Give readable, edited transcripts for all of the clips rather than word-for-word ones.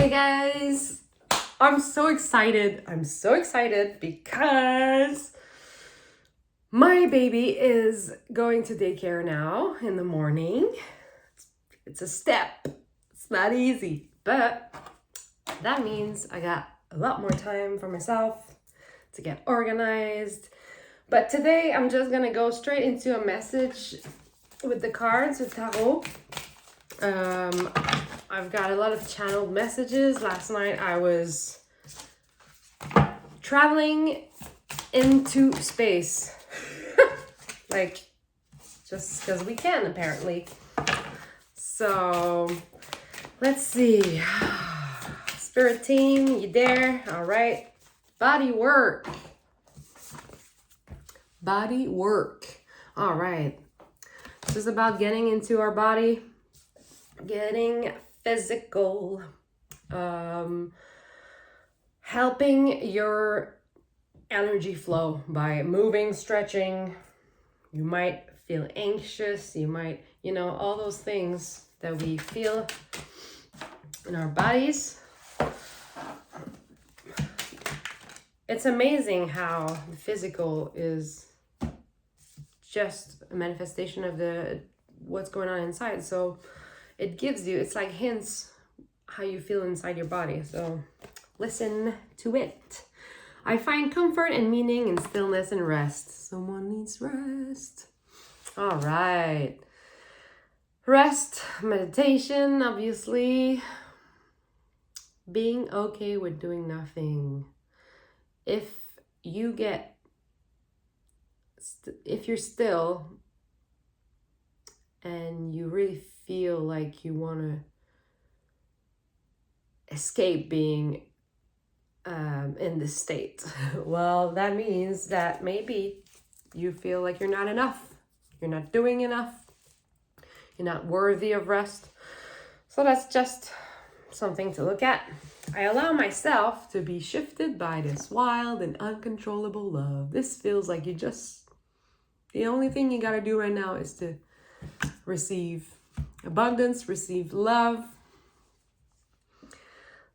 Hey guys, I'm so excited. I'm so excited because my baby is going to daycare now in the morning. It's a step. It's not easy, but that means I got a lot more time for myself to get organized. But today I'm just gonna go straight into a message with the cards with tarot. I've got a lot of channeled messages. Last night I was traveling into space. Like, just because we can, apparently. So, let's see. Spirit team, you there? All right. Body work. Body work. All right. This is about getting into our body. Getting physical, helping your energy flow by moving, stretching. You might feel anxious, you might, all those things that we feel in our bodies. It's amazing how the physical is just a manifestation of what's going on inside. So it gives you, it's like hints how you feel inside your body. So listen to it. I find comfort and meaning in stillness and rest. Someone needs rest. All right. Rest, meditation, obviously. Being okay with doing nothing. If you're still and you really feel like you want to escape being in this state, well, that means that maybe you feel like you're not enough. You're not doing enough. You're not worthy of rest. So that's just something to look at. I allow myself to be shifted by this wild and uncontrollable love. This feels like the only thing you got to do right now is to receive abundance, receive love.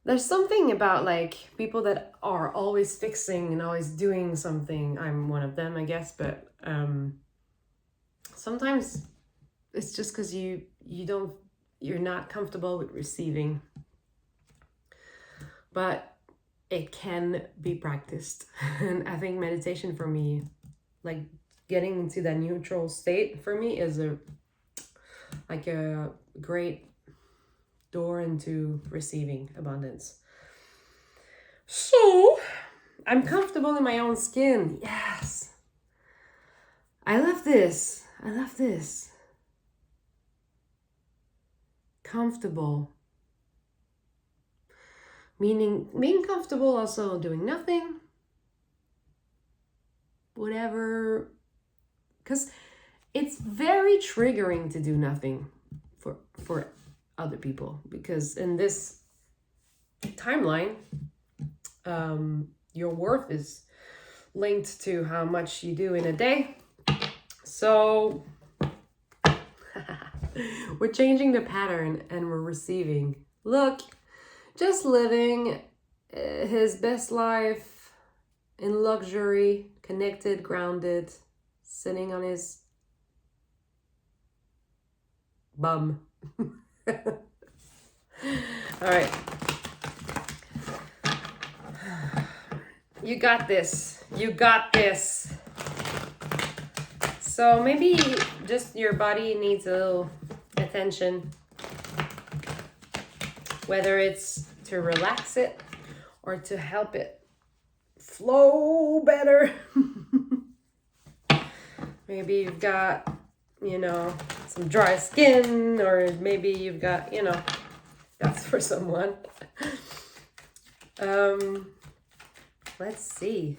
There's something about like people that are always fixing and always doing something. I'm one of them, I guess, but sometimes it's just because you're not comfortable with receiving. But it can be practiced. And I think meditation for me, like getting into that neutral state for me is a great door into receiving abundance. So I'm comfortable in my own skin. Yes. I love this. Comfortable. Meaning being comfortable also doing nothing. Whatever. Because it's very triggering to do nothing for other people, because in this timeline, your worth is linked to how much you do in a day. So we're changing the pattern and we're receiving. Look, just living his best life in luxury, connected, grounded, sitting on his bum. All right. You got this. So maybe just your body needs a little attention, whether it's to relax it or to help it flow better. Maybe you've got, some dry skin, or maybe you've got, that's for someone. Let's see.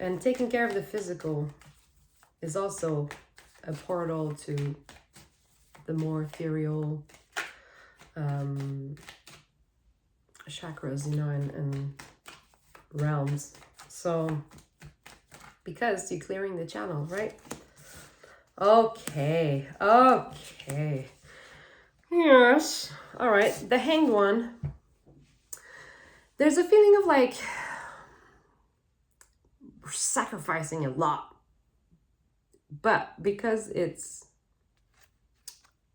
And taking care of the physical is also a portal to the more ethereal chakras, and realms. So, because you're clearing the channel, right? Okay. Okay. Yes. All right. The Hanged One. There's a feeling of like we're sacrificing a lot, but because it's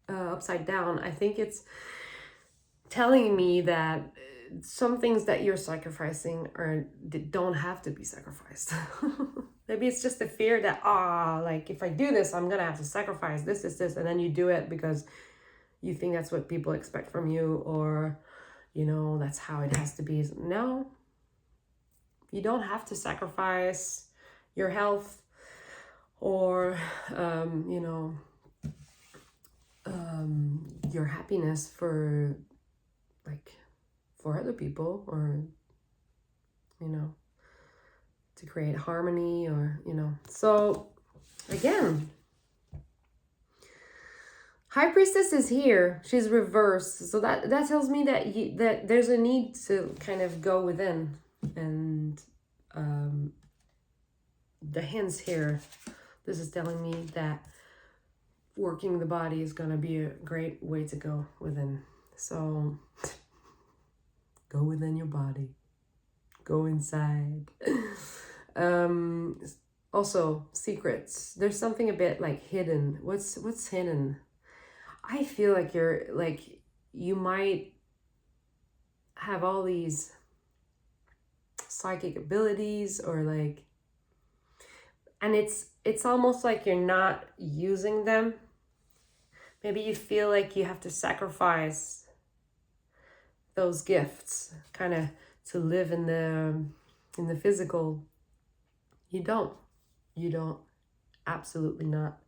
upside down, I think it's telling me that some things that you're sacrificing don't have to be sacrificed. Maybe it's just the fear that like if I do this, I'm gonna have to sacrifice this, and then you do it because you think that's what people expect from you, or that's how it has to be. No, you don't have to sacrifice your health or your happiness for other people, or to create harmony, or so again, High Priestess is here. She's reversed, so that tells me that there's a need to kind of go within, and the hints here, this is telling me that working the body is going to be a great way to go within. So go within your body, go inside. Also secrets, there's something a bit like hidden. What's hidden? I feel like you might have all these psychic abilities, or and it's almost like you're not using them. Maybe you feel like you have to sacrifice those gifts kind of to live in the physical. You don't. Absolutely not.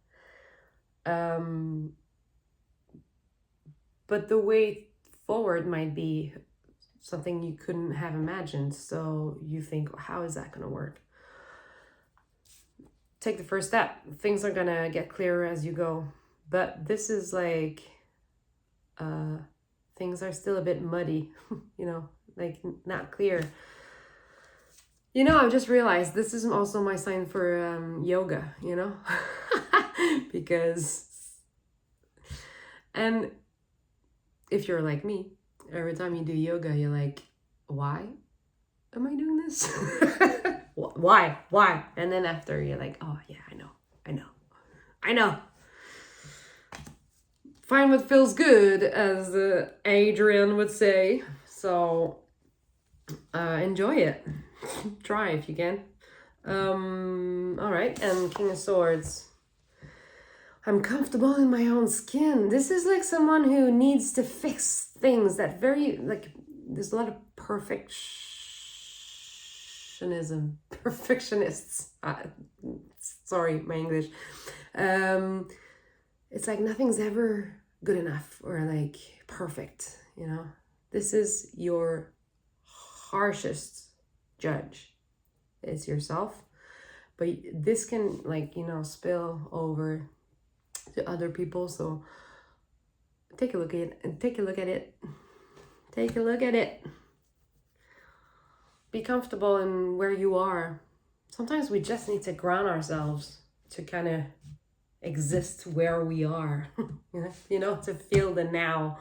But the way forward might be something you couldn't have imagined. So you think, how is that going to work? Take the first step. Things are going to get clearer as you go. But this is like, things are still a bit muddy, not clear. I've just realized this is also my sign for yoga, because, and if you're like me, every time you do yoga, you're like, why am I doing this? Why? And then after you're like, oh yeah, I know. Find what feels good, as Adrian would say. So enjoy it. Try if you can. All right, and King of Swords. I'm comfortable in my own skin. This is like someone who needs to fix things that there's a lot of perfectionists. Sorry, my English. It's like nothing's ever good enough or like perfect, This is your harshest judge. It's yourself. But this can spill over to other people. So take a look at it. Be comfortable in where you are. Sometimes we just need to ground ourselves to kind of exist where we are, to feel the now.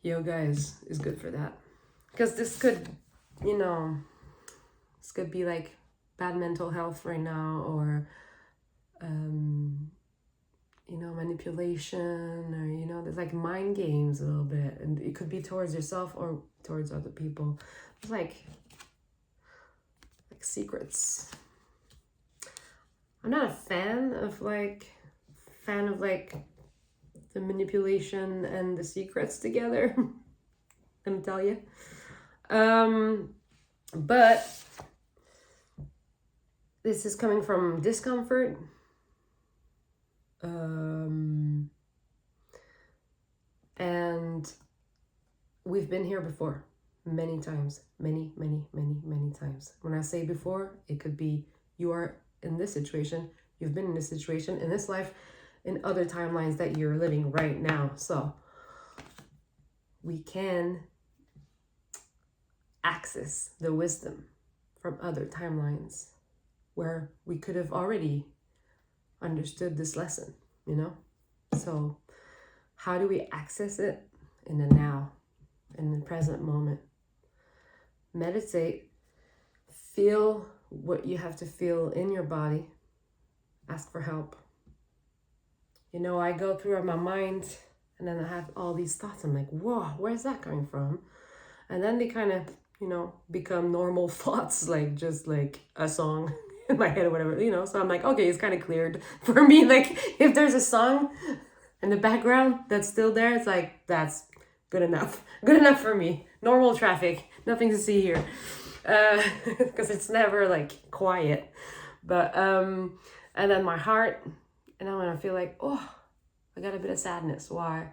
Yoga is good for that, because this could be like bad mental health right now, or manipulation, or there's like mind games a little bit, and it could be towards yourself or towards other people. It's like secrets. I'm not a fan of the manipulation and the secrets together. Let me tell you. But this is coming from discomfort. And we've been here before many times, many times. When I say before, it could be you are in this situation, you've been in this situation in this life, in other timelines that you're living right now. So we can access the wisdom from other timelines where we could have already understood this lesson, you know? So how do we access it? In the now, in the present moment? Meditate, feel what you have to feel in your body, ask for help. You know, I go through my mind and then I have all these thoughts. I'm like, whoa, where's that coming from? And then they kind of, you know, become normal thoughts, like just like a song in my head or whatever, you know. So I'm like, okay, it's kind of cleared for me. Like if there's a song in the background that's still there, it's like, that's good enough. Good enough for me. Normal traffic, nothing to see here. Because it's never like quiet. But, and then my heart, and then when I feel like, oh, I got a bit of sadness. Why?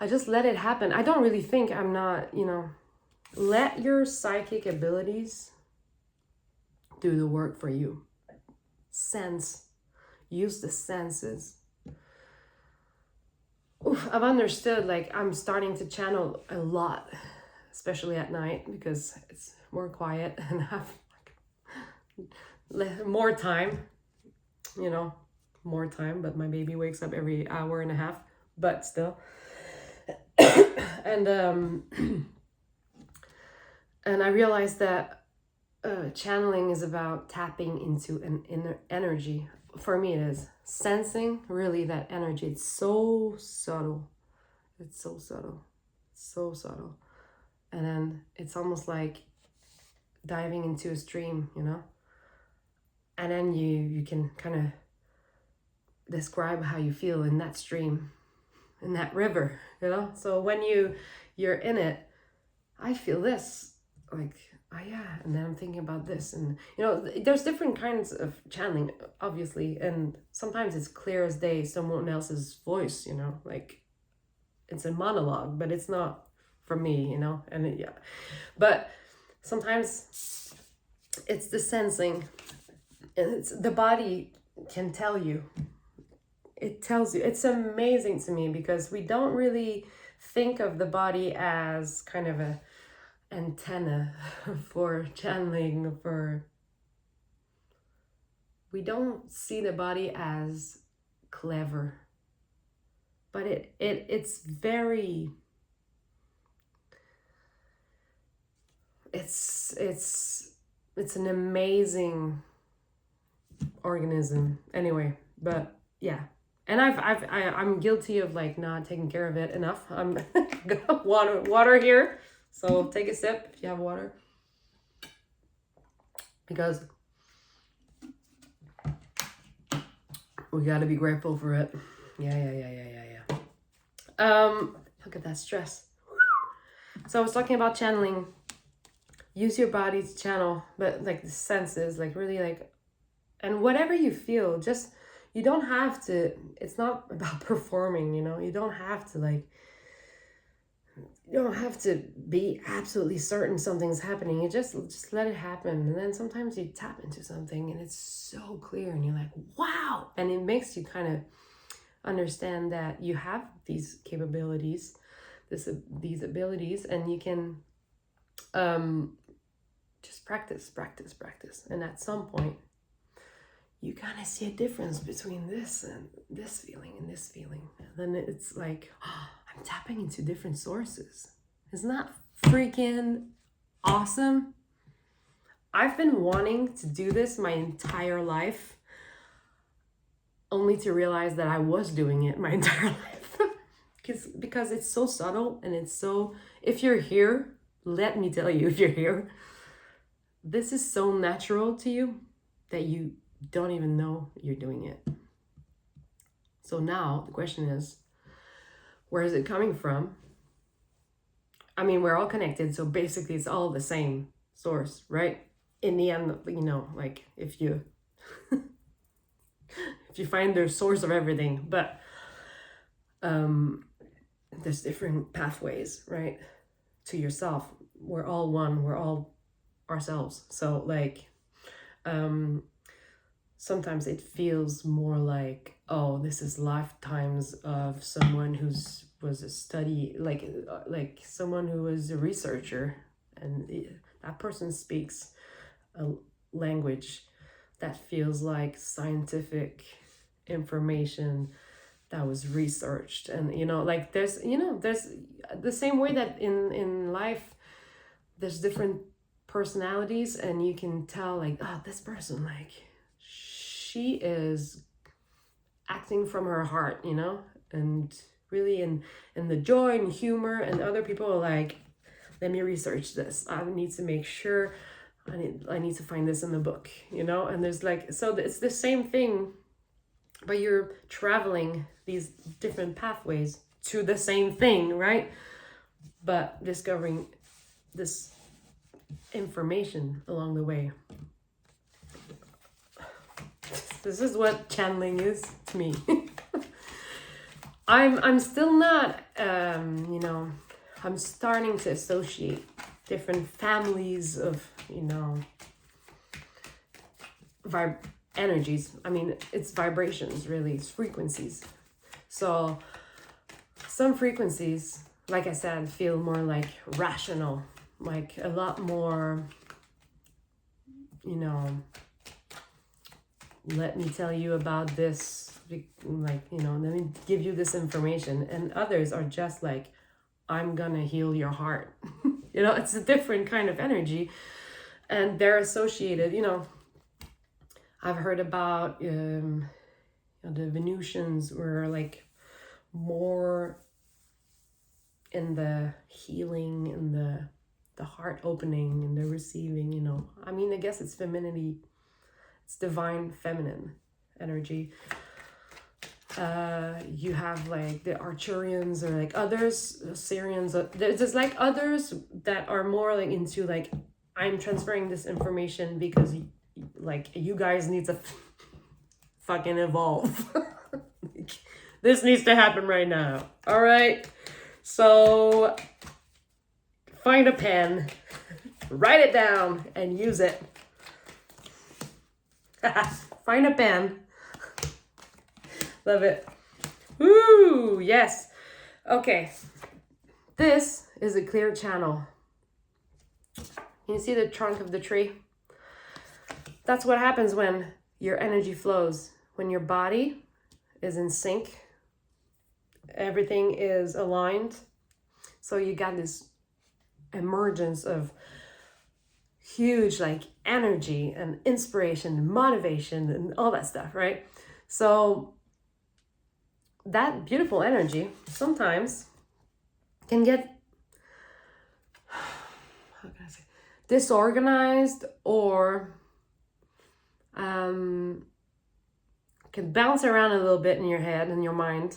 I just let it happen. I don't really think I'm not, you know, let your psychic abilities do the work for you. Sense. Use the senses. Oof, I've understood, like, I'm starting to channel a lot, especially at night, because it's more quiet and I have like, more time, you know, more time, but my baby wakes up every hour and a half, but still. And and I realized that channeling is about tapping into an inner energy. For me, it is sensing really that energy. It's so subtle. It's so subtle. So subtle. And then it's almost like diving into a stream, you know? And then you can kind of describe how you feel in that stream, in that river, you know? So when you're in it, I feel this, like, oh yeah, and then I'm thinking about this. And, you know, there's different kinds of channeling, obviously, and sometimes it's clear as day, someone else's voice, you know, like, it's a monologue, but it's not for me, you know, and yeah. But sometimes it's the sensing, and it's the body can tell you. It tells you. It's amazing to me because we don't really think of the body as kind of a antenna for channeling, we don't see the body as clever, but it's very, it's an amazing organism anyway. But yeah, and I'm guilty of like not taking care of it enough. I'm got water here, so take a sip if you have water, because we got to be grateful for it. Yeah. Look at that stress. So I was talking about channeling. Use your body to channel, but like the senses, like really like, and whatever you feel, just, you don't have to, it's not about performing, you know, you don't have to like, you don't have to be absolutely certain something's happening. You just let it happen. And then sometimes you tap into something and it's so clear and you're like, wow. And it makes you kind of understand that you have these capabilities, these abilities, and you can just practice. And at some point, you kind of see a difference between this and this feeling and this feeling. And then it's like, oh, I'm tapping into different sources. Isn't that freaking awesome? I've been wanting to do this my entire life, only to realize that I was doing it my entire life. because it's so subtle and it's so, if you're here, let me tell you, if you're here, this is so natural to you that you don't even know you're doing it. So now the question is, where is it coming from? I mean, we're all connected, so basically it's all the same source, right? In the end, you know, like if you if you find the source of everything, but there's different pathways, right? To yourself. We're all one, we're all ourselves. So like sometimes it feels more like, oh, this is lifetimes of someone who's was a study, like someone who was a researcher, and that person speaks a language that feels like scientific information that was researched. And like there's the same way that in life there's different personalities, and you can tell like, oh, this person, like, she is acting from her heart, and really in the joy and humor, and other people are like, let me research this, I need to make sure, I need to find this in the book, and there's like, so it's the same thing, but you're traveling these different pathways to the same thing, right? But discovering this information along the way. This is what channeling is to me. I'm still not, I'm starting to associate different families of, energies. I mean, it's vibrations, really, it's frequencies. So some frequencies, like I said, feel more like rational, like a lot more, let me tell you about this, like, let me give you this information. And others are just like, I'm gonna heal your heart. It's a different kind of energy, and they're associated, I've heard about the Venusians were like more in the healing and the heart opening and the receiving, I mean, I guess it's femininity, it's divine feminine energy. You have like the Arcturians, or like others, Syrians, there's like others that are more like into like, I'm transferring this information because like you guys need to fucking evolve. Like, this needs to happen right now. All right, so find a pen, write it down, and use it. Find a pen. Love it. Woo, yes. Okay, this is a clear channel. Can you see the trunk of the tree? That's what happens when your energy flows, when your body is in sync, everything is aligned. So you got this emergence of huge like energy and inspiration and motivation and all that stuff, right? So that beautiful energy sometimes can get, how can I say, disorganized, or can bounce around a little bit in your head and your mind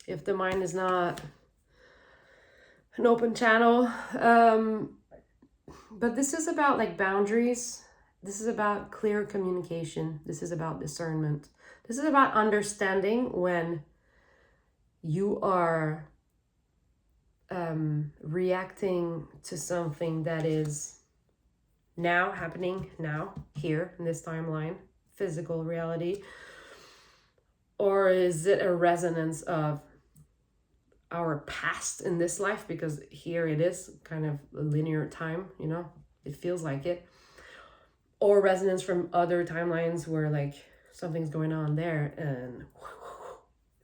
if the mind is not an open channel. But this is about like boundaries. This is about clear communication. This is about discernment. This is about understanding when you are reacting to something that is now happening, now, here, in this timeline, physical reality, or is it a resonance of our past in this life, because here it is kind of a linear time, it feels like it, or resonance from other timelines where like something's going on there and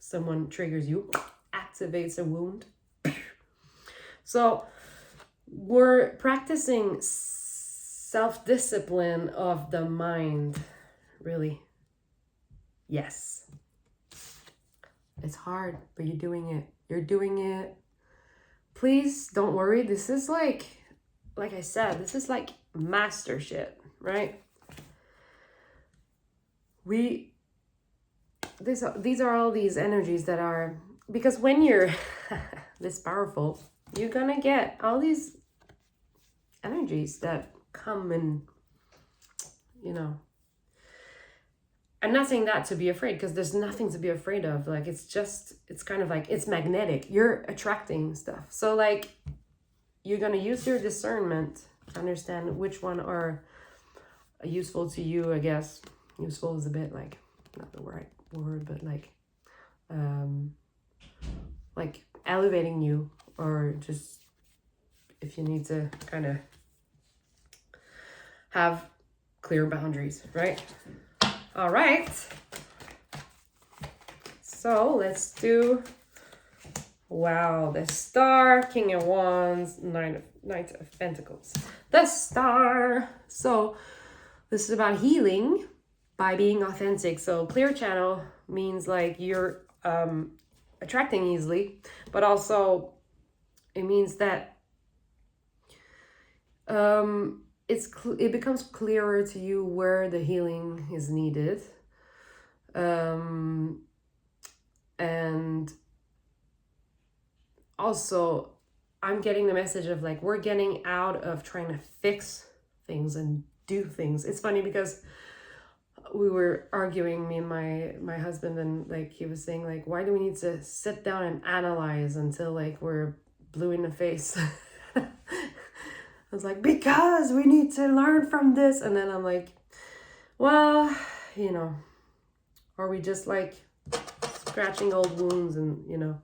someone triggers you, activates a wound. So we're practicing self-discipline of the mind, really. Yes. It's hard, but you're doing it. You're doing it. Please don't worry. This is like I said, this is like master shit, right? These are all these energies that are, because when you're this powerful, you're gonna get all these energies that come and, I'm not saying that to be afraid, because there's nothing to be afraid of. Like, it's kind of like, it's magnetic. You're attracting stuff. So like, you're going to use your discernment to understand which one are useful to you, I guess. Useful is a bit like, not the right word, but like elevating you, or just if you need to kind of have clear boundaries, right? All right. So let's do, wow, the Star, King of Wands, Knight of Pentacles. The Star. So this is about healing by being authentic. So clear channel means like you're attracting easily, but also it means that it becomes clearer to you where the healing is needed. And also I'm getting the message of like, we're getting out of trying to fix things and do things. It's funny because we were arguing, me and my husband, and like he was saying like, why do we need to sit down and analyze until like we're blue in the face? I was like, because we need to learn from this. And then I'm like, well, you know, are we just like scratching old wounds? And you know,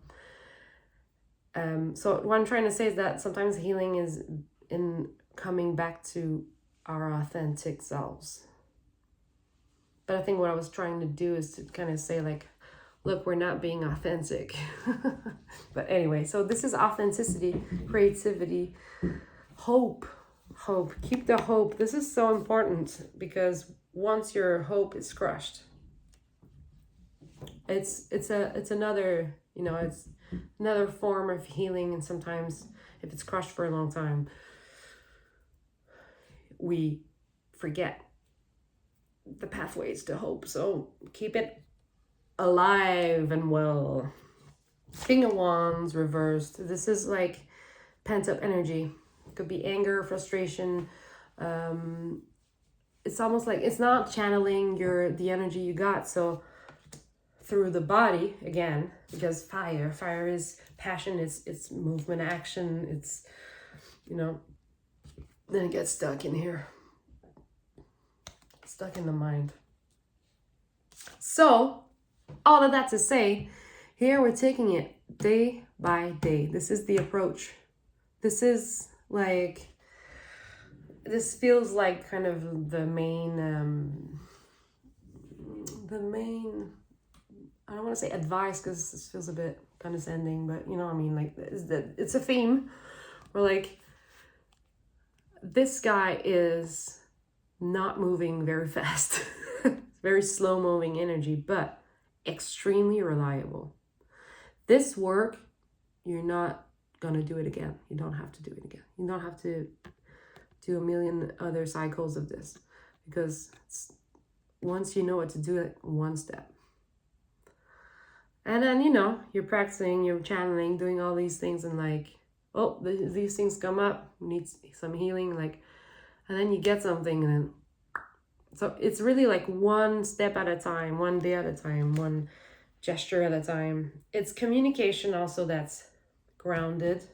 so what I'm trying to say is that sometimes healing is in coming back to our authentic selves. But I think what I was trying to do is to kind of say like, look, we're not being authentic. But anyway, so this is authenticity, creativity, hope. Keep the hope. This is so important because once your hope is crushed, it's another, you know, it's another form of healing. And sometimes if it's crushed for a long time, we forget the pathways to hope. So keep it alive and well. King of Wands reversed. This is like pent up energy. It could be anger, frustration. It's almost like it's not channeling the energy you got. So through the body again, because fire is passion, it's movement, action, it's, you know, then it gets stuck in here, stuck in the mind. So all of that to say, here we're taking it day by day. This is the approach. This is like, this feels like kind of the main, I don't want to say advice because this feels a bit condescending, but you know what I mean? Like, it's a theme where like, this guy is not moving very fast. Very slow moving energy, but extremely reliable. This work, you're not gonna do it again. You don't have to do it again. You don't have to do a million other cycles of this, because once you know what to do, it one step. And then, you know, you're practicing, you're channeling, doing all these things, and like, oh, these things come up, need some healing, like, and then you get something, and then, so it's really like one step at a time, one day at a time, one gesture at a time. It's communication also that's grounded.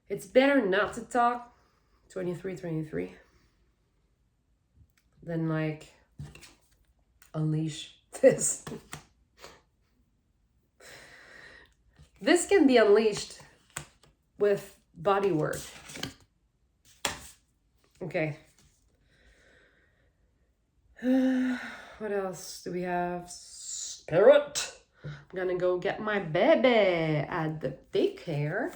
It's better not to talk, 23, than like unleash this. This can be unleashed with body work. Okay. What else do we have? Spirit. I'm gonna go get my baby at the daycare.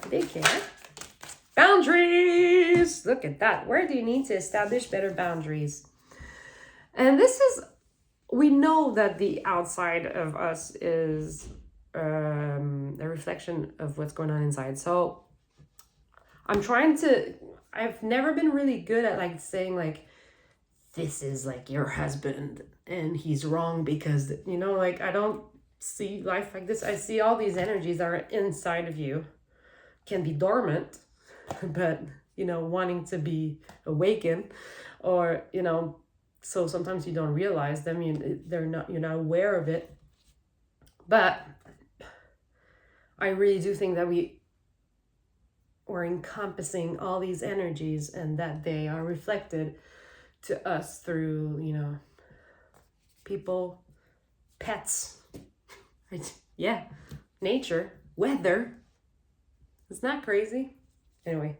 Boundaries. Look at that. Where do you need to establish better boundaries? And this is, we know that the outside of us is a reflection of what's going on inside. So I've never been really good at like saying like, this is like your husband and he's wrong because, you know, like I don't see life like this. I see all these energies that are inside of you, can be dormant, but, you know, wanting to be awakened, or, you know, so sometimes you don't realize them, you're not aware of it. But I really do think that we're encompassing all these energies, and that they are reflected to us through, you know, people, pets, right? Yeah, nature, weather. It's not crazy. Anyway,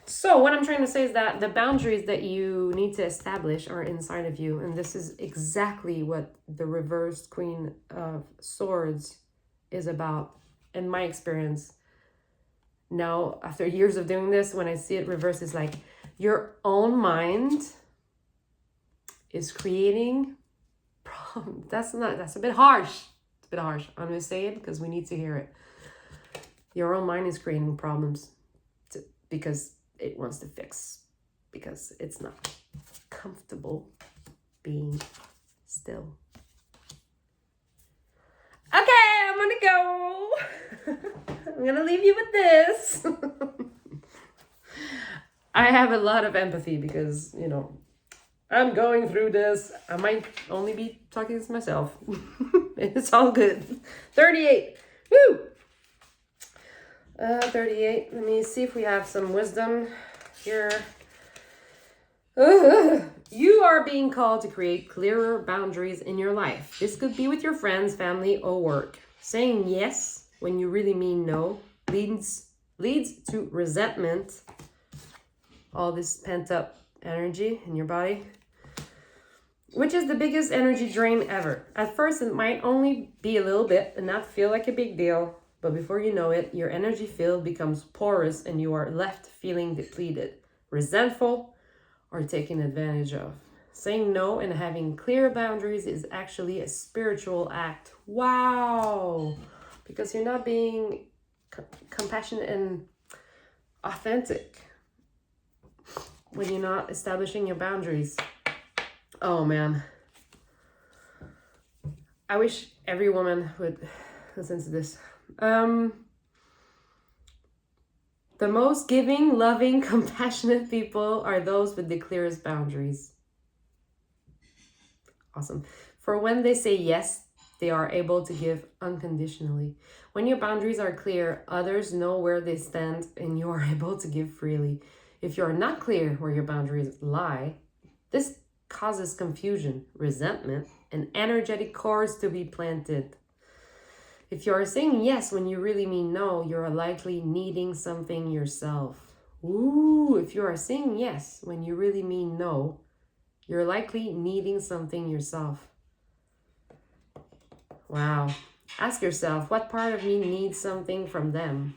So what I'm trying to say is that the boundaries that you need to establish are inside of you. And this is exactly what the reversed Queen of Swords is about, in my experience. Now, after years of doing this, when I see it reversed, it's like your own mind is creating problems. That's a bit harsh. It's a bit harsh. I'm going to say it because we need to hear it. Your own mind is creating problems because it wants to fix, because it's not comfortable being still. Okay, I'm gonna go. I'm gonna leave you with this. I have a lot of empathy because, you know, I'm going through this. I might only be talking to myself. It's all good. 38. Woo! 38. Let me see if we have some wisdom here. You are being called to create clearer boundaries in your life. This could be with your friends, family, or work. Saying yes when you really mean no leads to resentment. All this pent up energy in your body, which is the biggest energy drain ever. At first, it might only be a little bit and not feel like a big deal. But before you know it, your energy field becomes porous and you are left feeling depleted, resentful, or taken advantage of. Saying no and having clear boundaries is actually a spiritual act. Wow! Because you're not being compassionate and authentic when you're not establishing your boundaries. Oh man. I wish every woman would listen to this. The most giving, loving, compassionate people are those with the clearest boundaries. Awesome. For when they say yes, they are able to give unconditionally. When your boundaries are clear, others know where they stand and you are able to give freely. If you are not clear where your boundaries lie, this causes confusion, resentment, and energetic cores to be planted. If you are saying yes when you really mean no, you're likely needing something yourself. Ooh, if you are saying yes when you really mean no, you're likely needing something yourself. Wow. Ask yourself, what part of me needs something from them?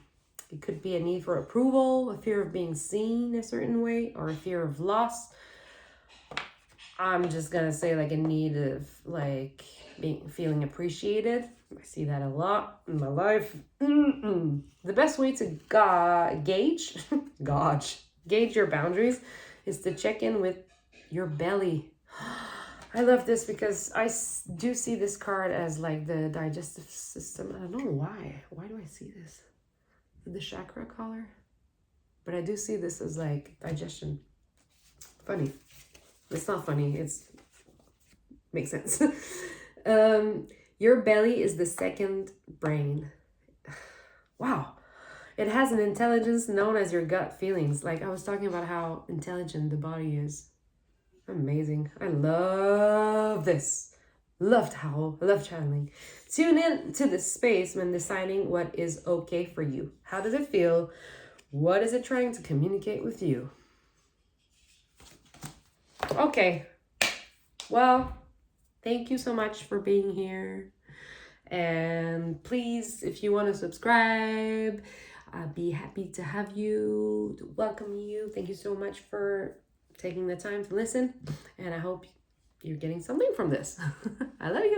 It could be a need for approval, a fear of being seen a certain way, or a fear of loss. I'm just gonna say like a need of like feeling appreciated. I see that a lot in my life. The best way to gauge your boundaries is to check in with your belly. I love this because I do see this card as like the digestive system. I don't know why. Why do I see this? The chakra color. But I do see this as like digestion. Funny. It's not funny. It's makes sense. Your belly is the second brain. Wow. It has an intelligence known as your gut feelings. Like I was talking about how intelligent the body is. Amazing. I love this. Love channeling. Tune in to this space when deciding what is okay for you. How does it feel? What is it trying to communicate with you? Okay. Well, thank you so much for being here. And please, if you want to subscribe, I'd be happy to have you, to welcome you. Thank you so much for taking the time to listen. And I hope you're getting something from this. I love you.